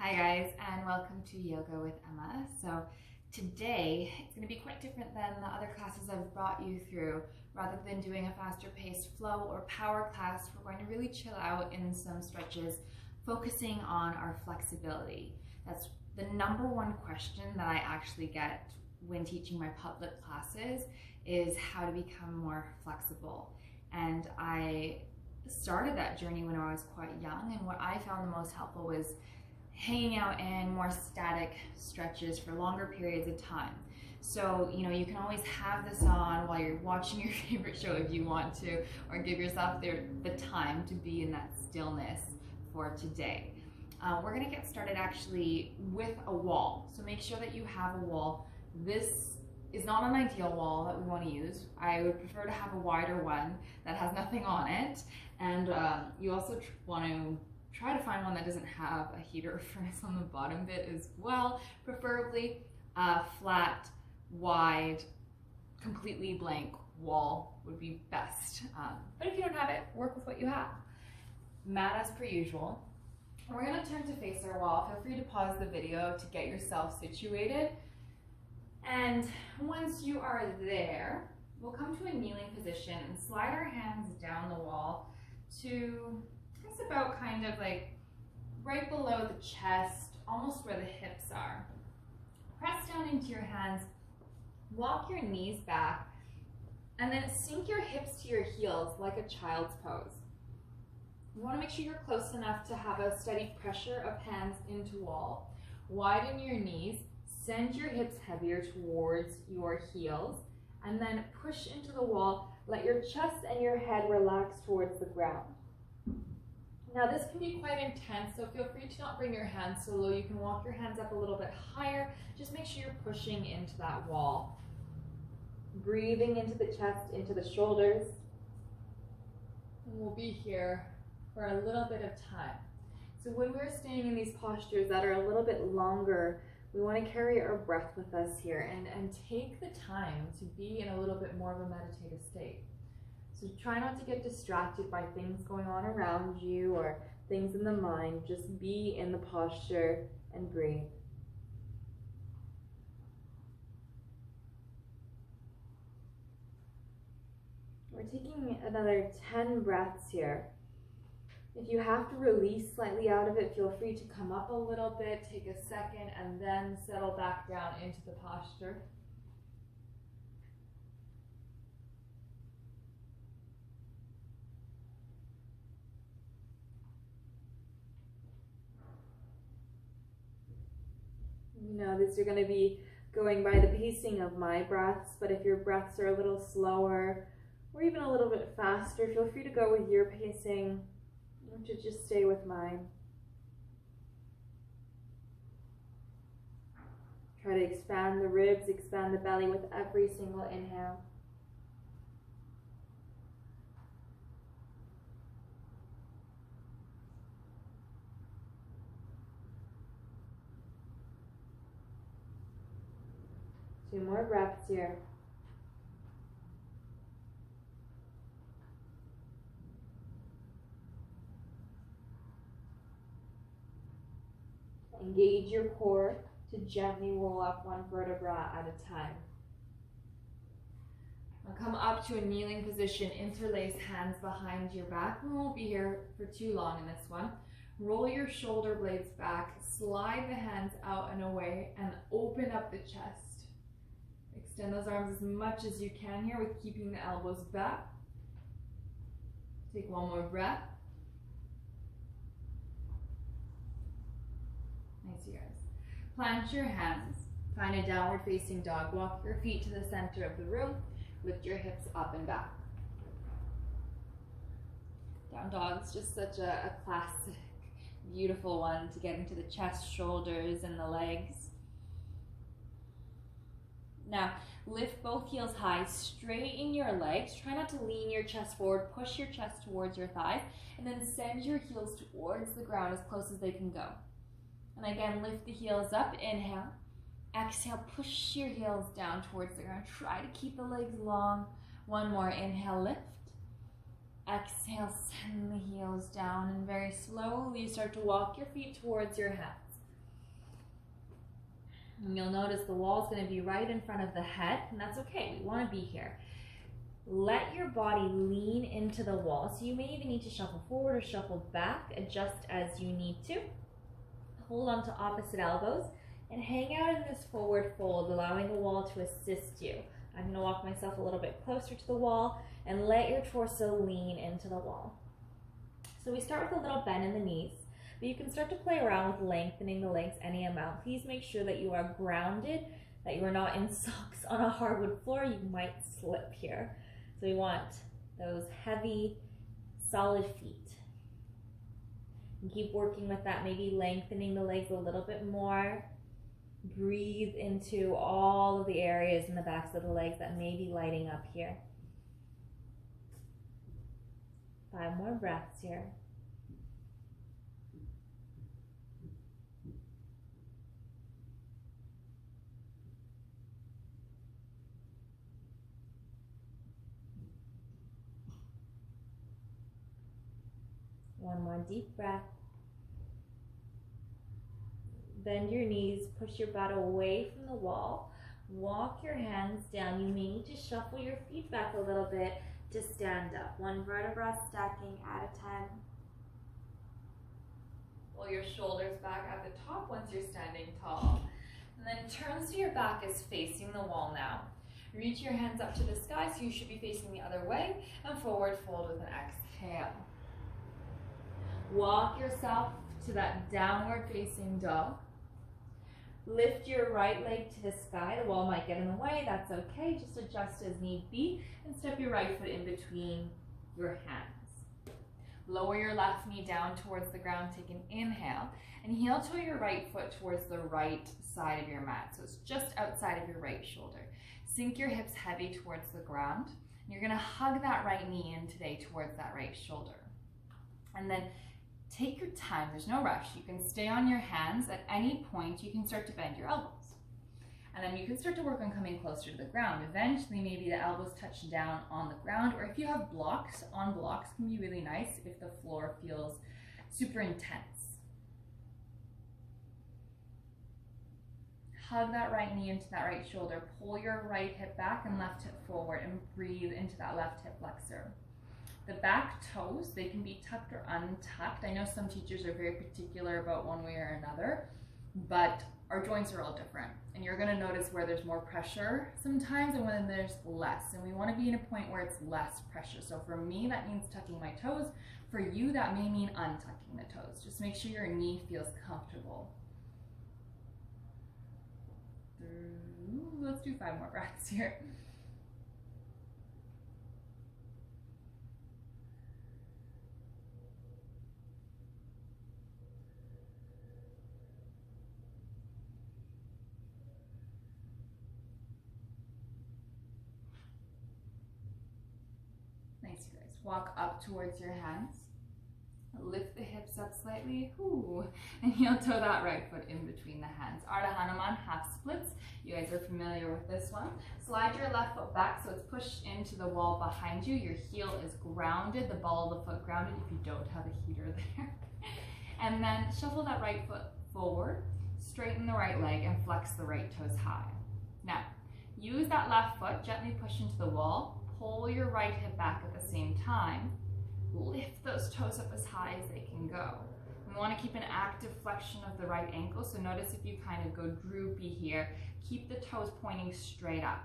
Hi guys, and welcome to Yoga with Emma. So today it's going to be quite different than the other classes I've brought you through. Rather than doing a faster paced flow or power class, we're going to really chill out in some stretches, focusing on our flexibility. That's the number one question that I actually get when teaching my public classes is how to become more flexible. And I started that journey when I was quite young, and what I found the most helpful was hanging out in more static stretches for longer periods of time. So, you can always have this on while you're watching your favorite show if you want to, or give yourself the time to be in that stillness for today. We're gonna get started actually with a wall. So make sure that you have a wall. This is not an ideal wall that we want to use. I would prefer to have a wider one that has nothing on it. And you also want to try to find one that doesn't have a heater or furnace on the bottom bit as well. Preferably a flat, wide, completely blank wall would be best. But if you don't have it, work with what you have. Mat as per usual. We're going to turn to face our wall. Feel free to pause the video to get yourself situated. And once you are there, we'll come to a kneeling position and slide our hands down the wall to it's about kind of like right below the chest, almost where the hips are. Press down into your hands, walk your knees back, and then sink your hips to your heels like a child's pose. You want to make sure you're close enough to have a steady pressure of hands into wall. Widen your knees, send your hips heavier towards your heels, and then push into the wall. Let your chest and your head relax towards the ground. Now this can be quite intense, so feel free to not bring your hands so low. You can walk your hands up a little bit higher. Just make sure you're pushing into that wall. Breathing into the chest, into the shoulders. And we'll be here for a little bit of time. So when we're staying in these postures that are a little bit longer, we want to carry our breath with us here and take the time to be in a little bit more of a meditative state. So try not to get distracted by things going on around you or things in the mind. Just be in the posture and breathe. We're taking another 10 breaths here. If you have to release slightly out of it, feel free to come up a little bit, take a second, and then settle back down into the posture. These are going to be going by the pacing of my breaths, but if your breaths are a little slower or even a little bit faster, feel free to go with your pacing or to just stay with mine. Try to expand the ribs, expand the belly with every single inhale. Two more breaths here. Engage your core to gently roll up one vertebra at a time. Now come up to a kneeling position, interlace hands behind your back. We won't be here for too long in this one. Roll your shoulder blades back, slide the hands out and away, and open up the chest. Extend those arms as much as you can here with keeping the elbows back. Take one more breath. Nice, you guys. Plant your hands. Find a downward facing dog. Walk your feet to the center of the room. Lift your hips up and back. Down dog is just such a classic, beautiful one to get into the chest, shoulders, and the legs. Now, lift both heels high, straighten your legs. Try not to lean your chest forward. Push your chest towards your thighs, and then send your heels towards the ground as close as they can go. And again, lift the heels up. Inhale. Exhale, push your heels down towards the ground. Try to keep the legs long. One more. Inhale, lift. Exhale, send the heels down, and very slowly start to walk your feet towards your hands. And you'll notice the wall is going to be right in front of the head, and that's okay. We want to be here. Let your body lean into the wall. So you may even need to shuffle forward or shuffle back, adjust as you need to. Hold on to opposite elbows and hang out in this forward fold, allowing the wall to assist you. I'm going to walk myself a little bit closer to the wall and let your torso lean into the wall. So we start with a little bend in the knees, but you can start to play around with lengthening the legs any amount. Please make sure that you are grounded, that you are not in socks on a hardwood floor. You might slip here. So we want those heavy, solid feet. And keep working with that, maybe lengthening the legs a little bit more. Breathe into all of the areas in the backs of the legs that may be lighting up here. 5 more breaths here. One more deep breath. Bend your knees, push your butt away from the wall. Walk your hands down. You may need to shuffle your feet back a little bit to stand up. 1 vertebra stacking at a time. Pull your shoulders back at the top once you're standing tall. And then turn so your back is facing the wall now. Reach your hands up to the sky so you should be facing the other way, and forward fold with an exhale. Walk yourself to that downward facing dog. Lift your right leg to the sky. The wall might get in the way, that's okay. Just adjust as need be and step your right foot in between your hands. Lower your left knee down towards the ground, take an inhale, and heel toe your right foot towards the right side of your mat. So it's just outside of your right shoulder. Sink your hips heavy towards the ground. And you're gonna hug that right knee in today towards that right shoulder. And then take your time, there's no rush. You can stay on your hands. At any point, you can start to bend your elbows. And then you can start to work on coming closer to the ground. Eventually, maybe the elbows touch down on the ground, or if you have blocks, on blocks can be really nice if the floor feels super intense. Hug that right knee into that right shoulder. Pull your right hip back and left hip forward, and breathe into that left hip flexor. The back toes, they can be tucked or untucked. I know some teachers are very particular about one way or another, but our joints are all different. And you're gonna notice where there's more pressure sometimes and when there's less. And we wanna be in a point where it's less pressure. So for me, that means tucking my toes. For you, that may mean untucking the toes. Just make sure your knee feels comfortable. Let's do 5 more breaths here. Nice, you guys. Walk up towards your hands. Lift the hips up slightly. Ooh. And heel toe that right foot in between the hands. Ardha Hanuman, half splits. You guys are familiar with this one. Slide your left foot back so it's pushed into the wall behind you. Your heel is grounded, the ball of the foot grounded if you don't have a heater there. And then shuffle that right foot forward, straighten the right leg, and flex the right toes high. Now, use that left foot, gently push into the wall. Pull your right hip back at the same time. Lift those toes up as high as they can go. We want to keep an active flexion of the right ankle, so notice if you kind of go droopy here, keep the toes pointing straight up.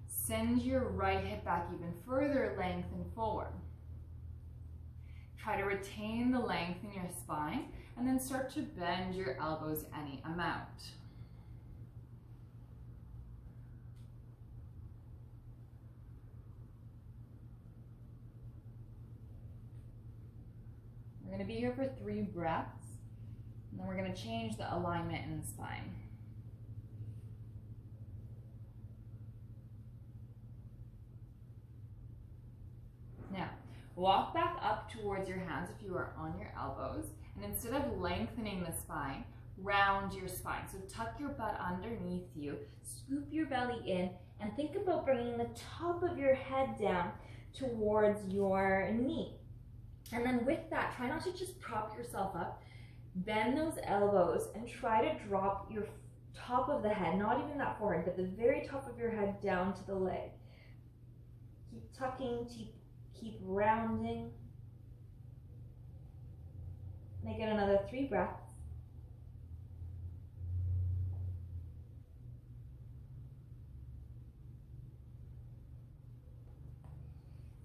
Send your right hip back even further, lengthen forward. Try to retain the length in your spine, and then start to bend your elbows any amount. We're going to be here for 3 breaths, and then we're going to change the alignment in the spine. Now, walk back up towards your hands if you are on your elbows, and instead of lengthening the spine, round your spine. So tuck your butt underneath you, scoop your belly in, and think about bringing the top of your head down towards your knee. And then with that, try not to just prop yourself up. Bend those elbows and try to drop your top of the head, not even that forehead, but the very top of your head down to the leg. Keep tucking, keep rounding. Make it another 3 breaths.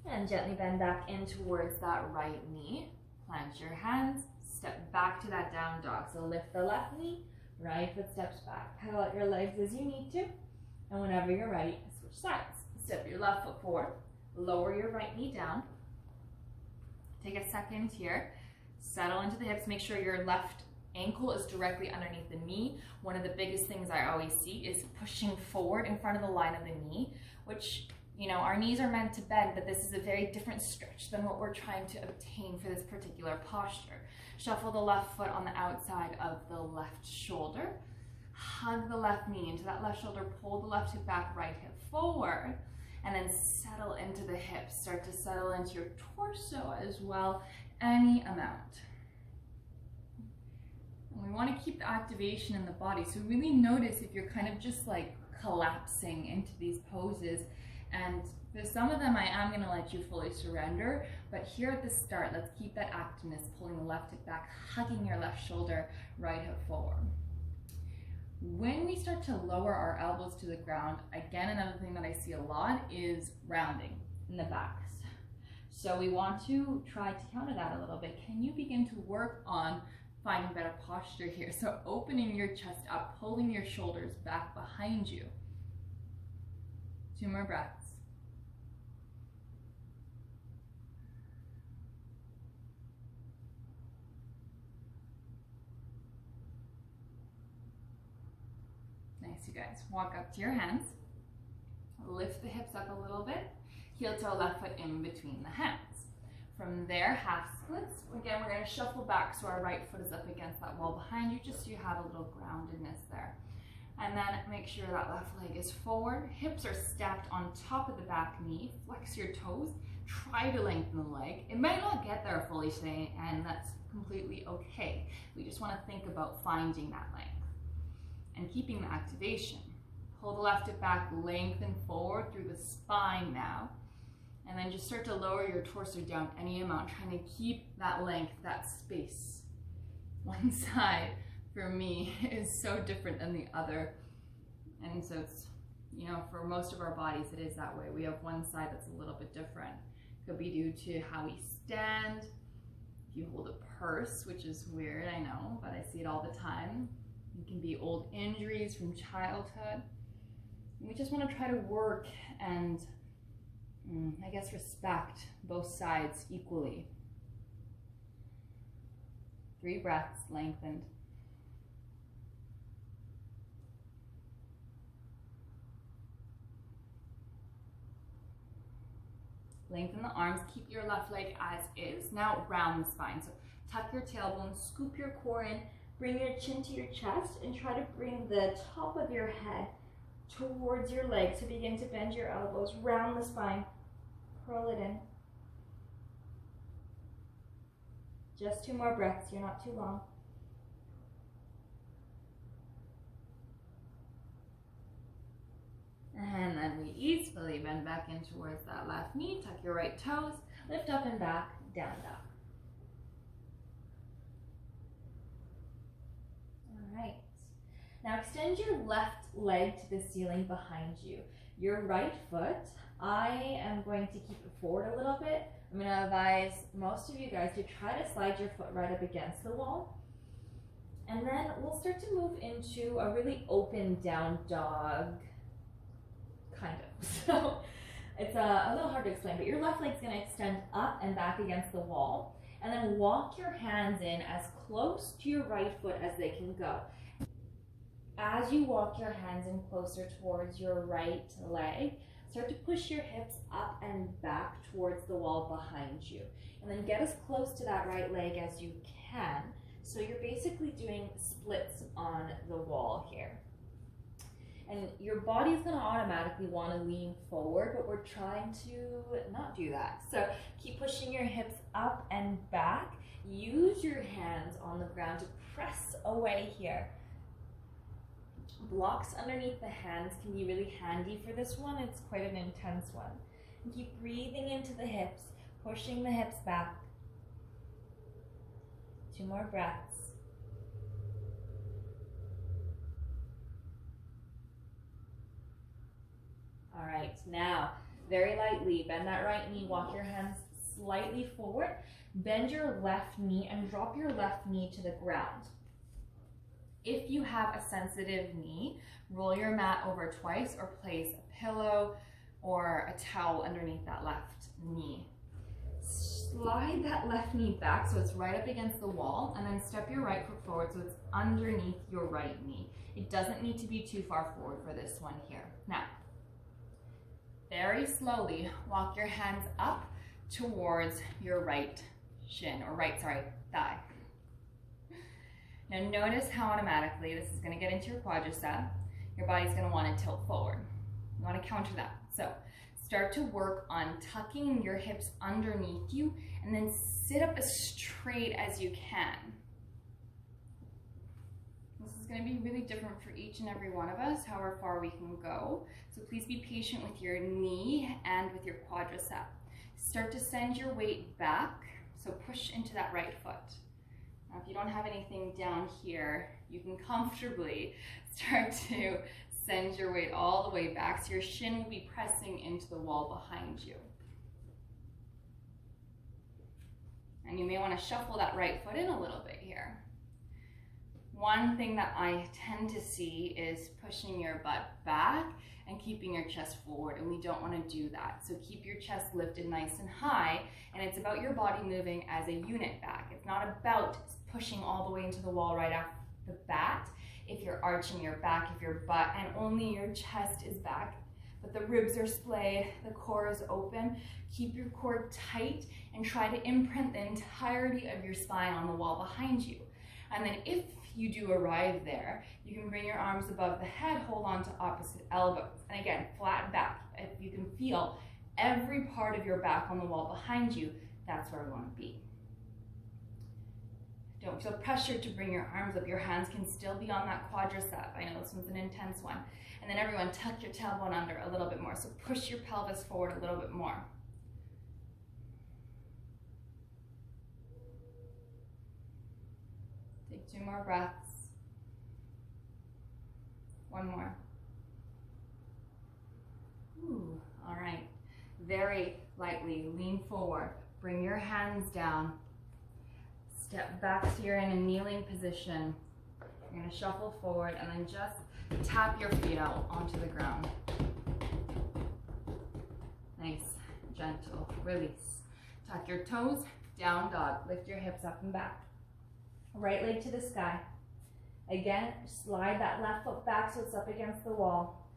And gently bend back in towards that right knee. Plant your hands, step back to that down dog. So lift the left knee, right foot steps back. Pedal out your legs as you need to. And whenever you're ready, switch sides. Step your left foot forward, lower your right knee down. Take a second here, settle into the hips, make sure your left ankle is directly underneath the knee. One of the biggest things I always see is pushing forward in front of the line of the knee, which, you know, our knees are meant to bend, but this is a very different stretch than what we're trying to obtain for this particular posture. Shuffle the left foot on the outside of the left shoulder. Hug the left knee into that left shoulder, pull the left hip back, right hip forward, and then settle into the hips. Start to settle into your torso as well, any amount. And we want to keep the activation in the body, so really notice if you're kind of just like collapsing into these poses. And for some of them, I am going to let you fully surrender, but here at the start, let's keep that activeness, pulling the left hip back, hugging your left shoulder, right hip forward. When we start to lower our elbows to the ground, again, another thing that I see a lot is rounding in the backs. So we want to try to counter that a little bit. Can you begin to work on finding better posture here? So opening your chest up, pulling your shoulders back behind you. 2 more breaths. Nice, you guys. Walk up to your hands. Lift the hips up a little bit. Heel toe left foot in between the hands. From there, half splits. Again, we're going to shuffle back so our right foot is up against that wall behind you, just so you have a little groundedness there. And then make sure that left leg is forward. Hips are stacked on top of the back knee. Flex your toes. Try to lengthen the leg. It might not get there fully today, and that's completely okay. We just want to think about finding that length and keeping the activation. Pull the left hip back, lengthen forward through the spine now. And then just start to lower your torso down any amount, trying to keep that length, that space. One side, for me, is so different than the other. And so it's, you know, for most of our bodies, it is that way. We have one side that's a little bit different. Could be due to how we stand. If you hold a purse, which is weird, I know, but I see it all the time. It can be old injuries from childhood. We just want to try to work and, I guess, respect both sides equally. 3 breaths, lengthened. Lengthen the arms, keep your left leg as is. Now round the spine. So tuck your tailbone, scoop your core in, bring your chin to your chest, and try to bring the top of your head towards your legs. So begin to bend your elbows, round the spine, curl it in. Just 2 more breaths, you're not too long. And then we easily bend back in towards that left knee, tuck your right toes, lift up and back, down dog. All right. Now extend your left leg to the ceiling behind you. Your right foot, I am going to keep it forward a little bit. I'm going to advise most of you guys to try to slide your foot right up against the wall. And then we'll start to move into a really open down dog, kind of. So it's a little hard to explain, but your left leg's going to extend up and back against the wall. And then walk your hands in as close to your right foot as they can go. As you walk your hands in closer towards your right leg, start to push your hips up and back towards the wall behind you. And then get as close to that right leg as you can. So you're basically doing splits on the wall here. And your body's going to automatically want to lean forward, but we're trying to not do that. So keep pushing your hips up and back. Use your hands on the ground to press away here. Blocks underneath the hands can be really handy for this one. It's quite an intense one. And keep breathing into the hips, pushing the hips back. 2 more breaths. All right, now very lightly bend that right knee, walk your hands slightly forward, bend your left knee and drop your left knee to the ground. If you have a sensitive knee, roll your mat over twice or place a pillow or a towel underneath that left knee. Slide that left knee back so it's right up against the wall, and then step your right foot forward so it's underneath your right knee. It doesn't need to be too far forward for this one here. Now, very slowly walk your hands up towards your right shin, or thigh. Now notice how automatically this is going to get into your quadricep. Your body's going to want to tilt forward. You want to counter that. So start to work on tucking your hips underneath you and then sit up as straight as you can. This is going to be really different for each and every one of us, however far we can go. So please be patient with your knee and with your quadricep. Start to send your weight back, so push into that right foot. Now, if you don't have anything down here, you can comfortably start to send your weight all the way back, so your shin will be pressing into the wall behind you. And you may want to shuffle that right foot in a little bit here. One thing that I tend to see is pushing your butt back and keeping your chest forward, and we don't want to do that. So keep your chest lifted nice and high, and it's about your body moving as a unit back. It's not about pushing all the way into the wall right off the bat. If you're arching your back, if your butt and only your chest is back, but the ribs are splayed, the core is open, keep your core tight and try to imprint the entirety of your spine on the wall behind you. And then if you do arrive there, you can bring your arms above the head, hold on to opposite elbows. And again, flat back. If you can feel every part of your back on the wall behind you, that's where we want to be. Don't feel pressured to bring your arms up. Your hands can still be on that quadricep. I know this one's an intense one. And then everyone, tuck your tailbone under a little bit more. So push your pelvis forward a little bit more. Take 2 more breaths. 1 more. Ooh, all right. Very lightly lean forward. Bring your hands down. Step back so you're in a kneeling position. You're going to shuffle forward and then just tap your feet out onto the ground. Nice, gentle release. Tuck your toes, down dog. Lift your hips up and back. Right leg to the sky. Again, slide that left foot back so it's up against the wall.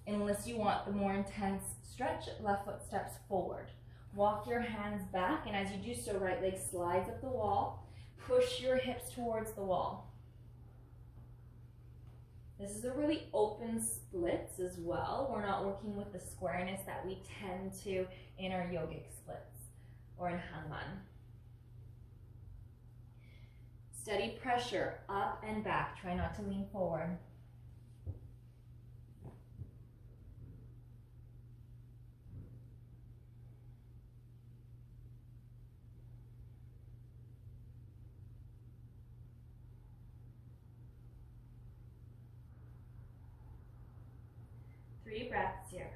Unless you want the more intense stretch, left foot steps forward. Walk your hands back, and as you do so, right leg slides up the wall. Push your hips towards the wall. This is a really open splits as well. We're not working with the squareness that we tend to in our yogic splits or in Hanuman. Steady pressure up and back. Try not to lean forward. Three breaths here.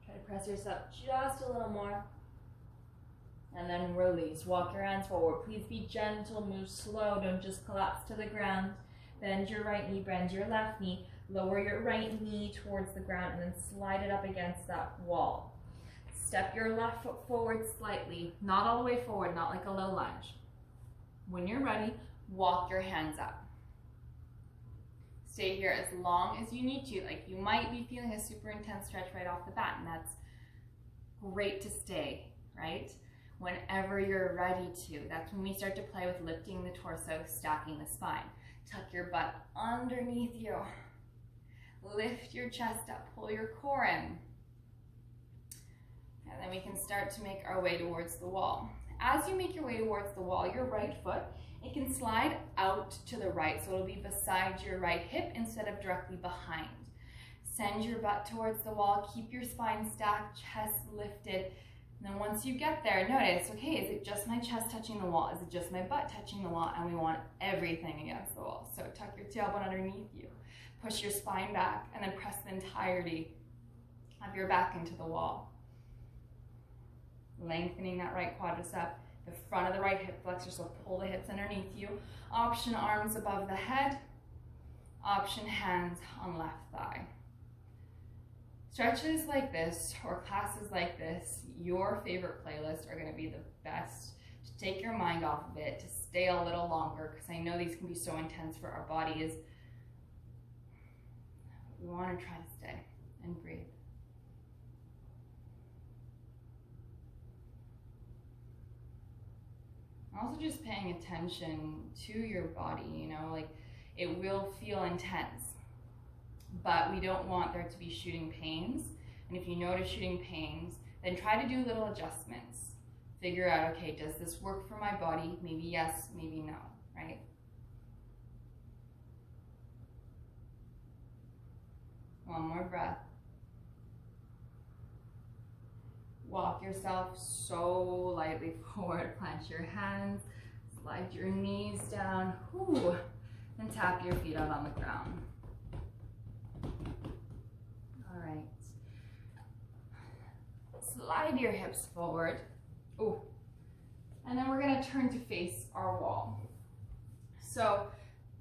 Try to press yourself just a little more. And then release. Walk your hands forward. Please be gentle, move slow. Don't just collapse to the ground. Bend your right knee, bend your left knee. Lower your right knee towards the ground and then slide it up against that wall. Step your left foot forward slightly. Not all the way forward, not like a low lunge. When you're ready, walk your hands up. Stay here as long as you need to. Like, you might be feeling a super intense stretch right off the bat, and that's great to stay, right? Whenever you're ready to. That's when we start to play with lifting the torso, stacking the spine. Tuck your butt underneath you. Lift your chest up, pull your core in. And then we can start to make our way towards the wall. As you make your way towards the wall, your right foot, it can slide out to the right, so it'll be beside your right hip instead of directly behind. Send your butt towards the wall, keep your spine stacked, chest lifted. And then once you get there, notice, okay, is it just my chest touching the wall? Is it just my butt touching the wall? And we want everything against the wall. So tuck your tailbone underneath you, push your spine back, and then press the entirety of your back into the wall. Lengthening that right quadricep, the front of the right hip flexor, so pull the hips underneath you. Option arms above the head, option hands on left thigh. Stretches like this or classes like this, your favorite playlists are going to be the best to take your mind off of it, to stay a little longer, because I know these can be so intense for our bodies. We want to try to stay and breathe. Also just paying attention to your body, you know, like it will feel intense, but we don't want there to be shooting pains. And if you notice shooting pains, then try to do little adjustments. Figure out, okay, does this work for my body? Maybe yes, maybe no, right? One more breath. Walk yourself so lightly forward, plant your hands, slide your knees down, whew, and tap your feet out on the ground. All right. Slide your hips forward. Ooh. And then we're gonna turn to face our wall. So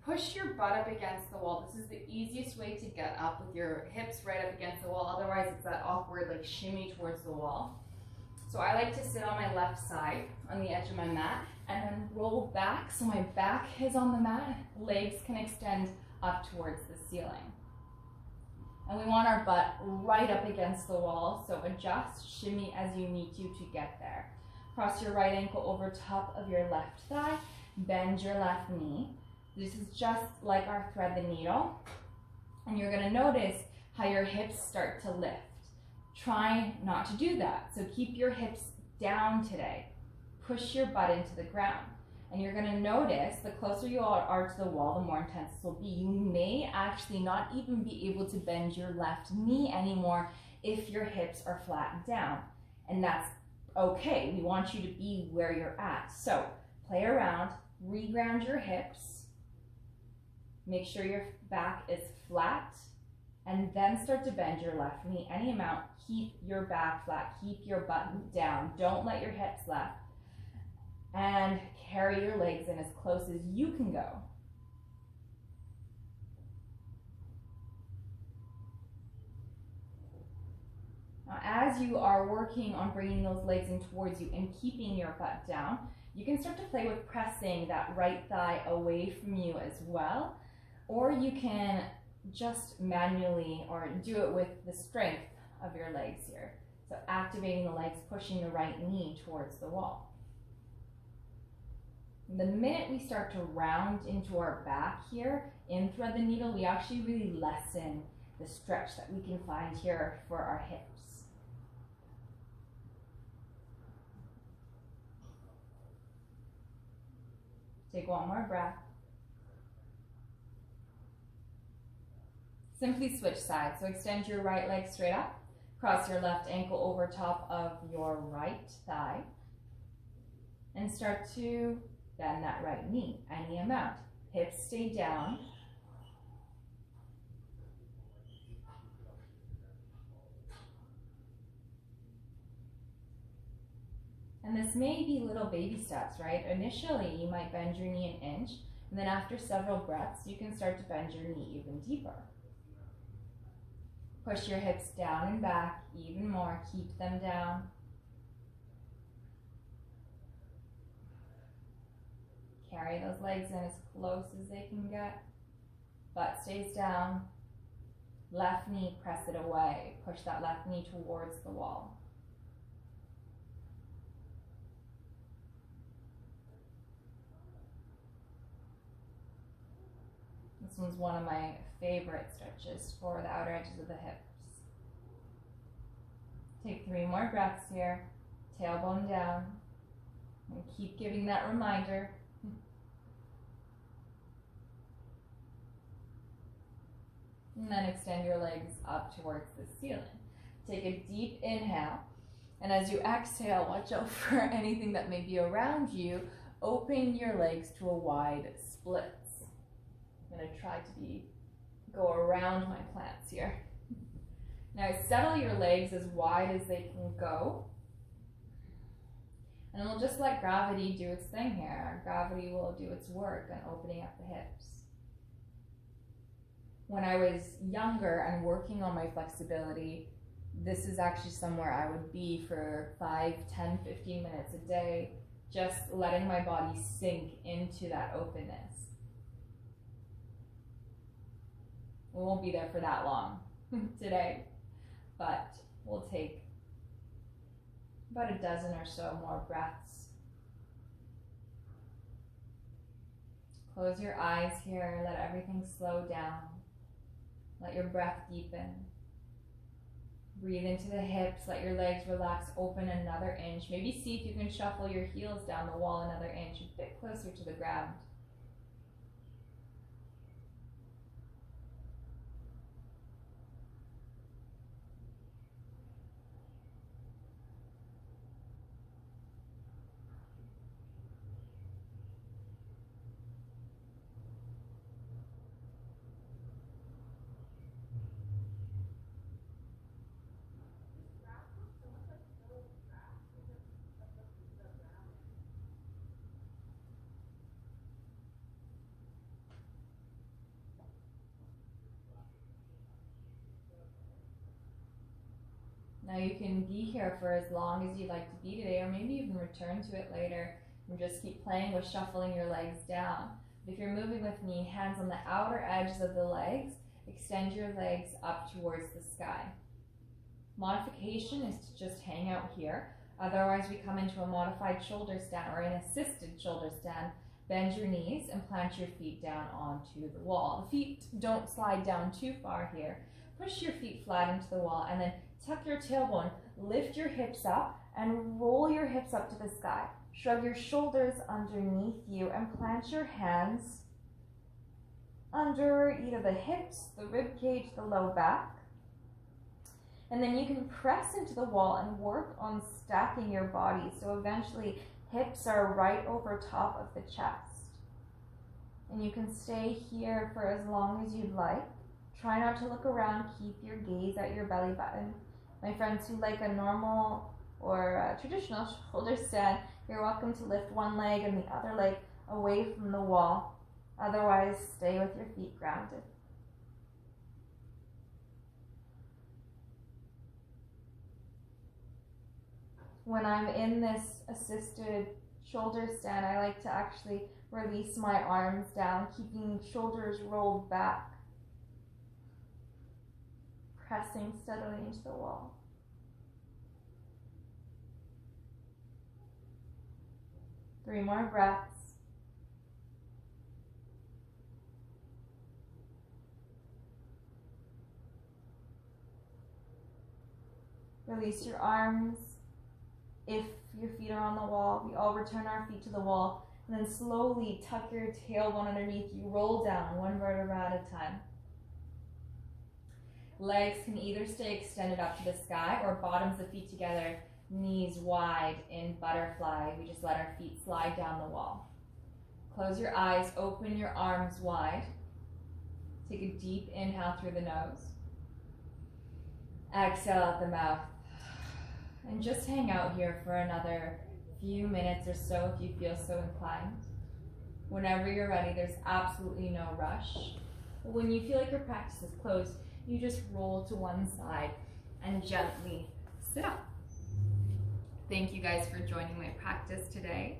push your butt up against the wall. This is the easiest way to get up, with your hips right up against the wall. Otherwise, it's that awkward like shimmy towards the wall. So I like to sit on my left side on the edge of my mat and then roll back so my back is on the mat. Legs can extend up towards the ceiling. And we want our butt right up against the wall, so adjust, shimmy as you need to get there. Cross your right ankle over top of your left thigh, bend your left knee. This is just like our thread the needle. And you're gonna notice how your hips start to lift. Try not to do that. So keep your hips down today. Push your butt into the ground. And you're gonna notice the closer you are to the wall, the more intense this will be. You may actually not even be able to bend your left knee anymore if your hips are flattened down. And that's okay. We want you to be where you're at. So play around, reground your hips, make sure your back is flat, and then start to bend your left knee any amount. Keep your back flat, keep your butt down. Don't let your hips left. And carry your legs in as close as you can go. Now, as you are working on bringing those legs in towards you and keeping your butt down, you can start to play with pressing that right thigh away from you as well. Or you can just manually, or do it with the strength of your legs here. So activating the legs, pushing the right knee towards the wall. The minute we start to round into our back here in thread the needle, we actually really lessen the stretch that we can find here for our hips. Take one more breath. Simply switch sides. So extend your right leg straight up, cross your left ankle over top of your right thigh, and start to bend that right knee any amount. Hips stay down. And this may be little baby steps, right? Initially, you might bend your knee an inch, and then after several breaths, you can start to bend your knee even deeper. Push your hips down and back even more. Keep them down. Carry those legs in as close as they can get. Butt stays down. Left knee, press it away. Push that left knee towards the wall. This one's one of my favorite stretches for the outer edges of the hips. Take 3 more breaths here. Tailbone down. And keep giving that reminder. And then extend your legs up towards the ceiling. Take a deep inhale. And as you exhale, watch out for anything that may be around you. Open your legs to a wide split. I'm going to try to go around my plants here. Now settle your legs as wide as they can go. And we'll just let gravity do its thing here. Gravity will do its work on opening up the hips. When I was younger and working on my flexibility, this is actually somewhere I would be for 5, 10, 15 minutes a day, just letting my body sink into that openness. We won't be there for that long today, but we'll take about a dozen or so more breaths. Close your eyes here, let everything slow down. Let your breath deepen. Breathe into the hips, let your legs relax, open another inch. Maybe see if you can shuffle your heels down the wall another inch, a bit closer to the ground. Now you can be here for as long as you'd like to be today, or maybe even return to it later and just keep playing with shuffling your legs down. If you're moving with me, hands on the outer edges of the legs, extend your legs up towards the sky. Modification is to just hang out here. Otherwise, we come into a modified shoulder stand or an assisted shoulder stand. Bend your knees and plant your feet down onto the wall. The feet don't slide down too far here. Push your feet flat into the wall and then tuck your tailbone, lift your hips up and roll your hips up to the sky. Shrug your shoulders underneath you and plant your hands under either the hips, the rib cage, the low back. And then you can press into the wall and work on stacking your body. So eventually hips are right over top of the chest. And you can stay here for as long as you'd like. Try not to look around, keep your gaze at your belly button. My friends who like a normal or a traditional shoulder stand, you're welcome to lift one leg and the other leg away from the wall. Otherwise, stay with your feet grounded. When I'm in this assisted shoulder stand, I like to actually release my arms down, keeping shoulders rolled back, pressing steadily into the wall. Three more breaths. Release your arms. If your feet are on the wall, we all return our feet to the wall, and then slowly tuck your tailbone underneath you. Roll down one vertebra at a time. Legs can either stay extended up to the sky or bottoms of feet together, knees wide in butterfly. We just let our feet slide down the wall. Close your eyes, open your arms wide. Take a deep inhale through the nose. Exhale out the mouth. And just hang out here for another few minutes or so if you feel so inclined. Whenever you're ready, there's absolutely no rush. When you feel like your practice is closed, you just roll to one side and gently sit up. Thank you guys for joining my practice today.